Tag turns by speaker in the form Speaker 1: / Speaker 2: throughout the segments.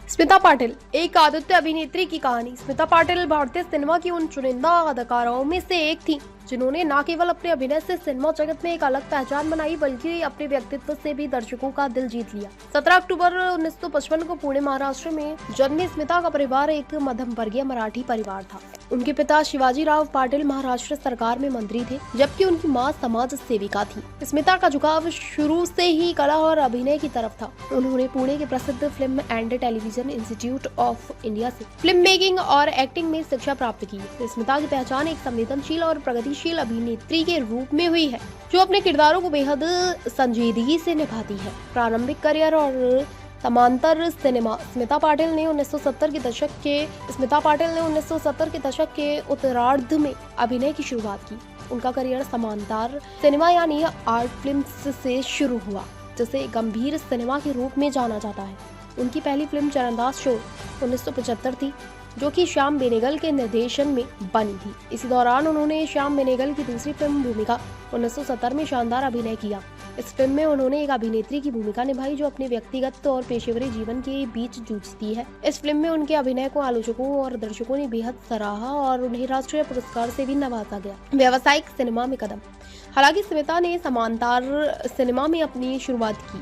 Speaker 1: स्मिता पाटिल एक आदित्य अभिनेत्री की कहानी। स्मिता पाटिल भारतीय सिनेमा की उन चुनिंदा अदाकाराओं में से एक थी जिन्होंने न केवल अपने अभिनय से सिनेमा जगत में एक अलग पहचान बनाई बल्कि अपने व्यक्तित्व से भी दर्शकों का दिल जीत लिया। 17 अक्टूबर 1955 को पुणे महाराष्ट्र में जन्मी स्मिता का परिवार एक मध्यम वर्गीय मराठी परिवार था। उनके पिता शिवाजीराव पाटिल महाराष्ट्र सरकार में मंत्री थे, जबकि उनकी मां समाज सेविका थी। स्मिता का झुकाव शुरू से ही कला और अभिनय की तरफ था। उन्होंने पुणे के प्रसिद्ध film and television institute of India से फिल्म मेकिंग और एक्टिंग में शिक्षा प्राप्त की। स्मिता की पहचान एक संवेदनशील और प्रगतिशील अभिनेत्री के रूप में हुई है, जो अपने किरदारों को बेहद संजीदगी से निभाती है। प्रारंभिक करियर और समांतर सिनेमा। स्मिता पाटिल ने 1970 के दशक के उत्तरार्ध में अभिनय की शुरुआत की। उनका करियर समांतर सिनेमा यानी आर्ट फिल्म्स से शुरू हुआ, जिसे गंभीर सिनेमा के रूप में जाना जाता है। उनकी पहली फिल्म चरणदास चोर 1975 थी, जो कि श्याम बेनेगल के निर्देशन में बनी थी। इसी दौरान उन्होंने श्याम बेनेगल की दूसरी फिल्म भूमिका 1970 में शानदार अभिनय किया। इस फिल्म में उन्होंने एक अभिनेत्री की भूमिका निभाई जो अपने व्यक्तिगत और पेशेवरी जीवन के बीच जूझती है। इस फिल्म में उनके अभिनय को आलोचकों और दर्शकों ने बेहद सराहा और उन्हें राष्ट्रीय पुरस्कार से भी नवाजा गया। व्यावसायिक सिनेमा में कदम। हालांकि स्मिता ने समांतर सिनेमा में अपनी शुरुआत की,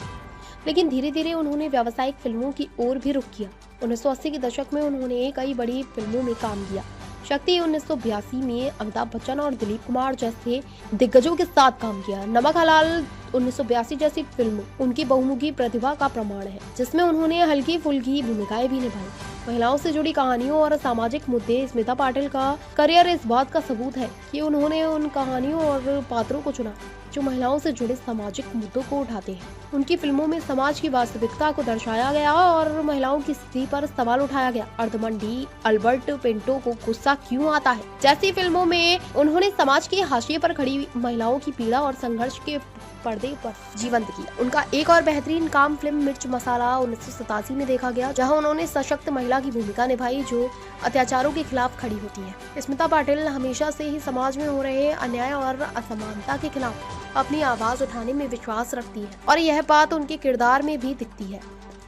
Speaker 1: लेकिन धीरे धीरे उन्होंने व्यावसायिक फिल्मों की ओर भी रुख किया। 1980 के दशक में उन्होंने कई बड़ी फिल्मों में काम किया। शक्ति 1982 में अमिताभ बच्चन और दिलीप कुमार जैसे दिग्गजों के साथ काम किया। नमक हलाल 1982 जैसी फिल्म उनकी बहुमुखी प्रतिभा का प्रमाण है, जिसमें उन्होंने हल्की फुल्की भूमिकाएं भी निभाई। महिलाओं से जुड़ी कहानियों और सामाजिक मुद्दे। स्मिता पाटिल का करियर इस बात का सबूत है कि उन्होंने उन कहानियों और पात्रों को चुना जो महिलाओं से जुड़े सामाजिक मुद्दों को उठाते हैं। उनकी फिल्मों में समाज की वास्तविकता को दर्शाया गया और महिलाओं की स्थिति पर सवाल उठाया गया। अर्धमंडी अल्बर्ट पिंटो को गुस्सा क्यों आता है जैसी फिल्मों में उन्होंने समाज के हाशिए पर खड़ी महिलाओं की पीड़ा और संघर्ष के पर्दे पर जीवंत किया। उनका एक और बेहतरीन काम फिल्म मिर्च मसाला 1987 में देखा गया, जहां उन्होंने सशक्त महिला की भूमिका निभाई जो अत्याचारों के खिलाफ खड़ी होती है। स्मिता पाटिल हमेशा से ही समाज में हो रहे अन्याय और असमानता के खिलाफ अपनी आवाज उठाने में विश्वास रखती है और यह बात उनके किरदार में भी दिखती है।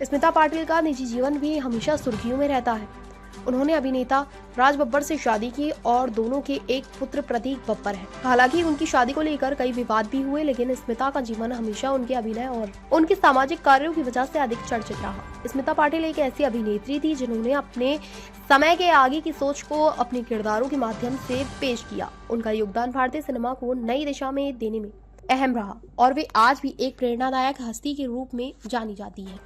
Speaker 1: स्मिता पाटिल का निजी जीवन भी हमेशा सुर्खियों में रहता है। उन्होंने अभिनेता राज बब्बर से शादी की और दोनों के एक पुत्र प्रतीक बब्बर है। हालांकि उनकी शादी को लेकर कई विवाद भी हुए, लेकिन स्मिता का जीवन हमेशा उनके अभिनय और उनके सामाजिक कार्यों की वजह से अधिक चर्चित रहा। स्मिता पाटिल एक ऐसी अभिनेत्री थी जिन्होंने अपने समय के आगे की सोच को अपने किरदारों के माध्यम से पेश किया। उनका योगदान भारतीय सिनेमा को नई दिशा में देने में अहम रहा और वे आज भी एक प्रेरणादायक हस्ती के रूप में जानी जाती है।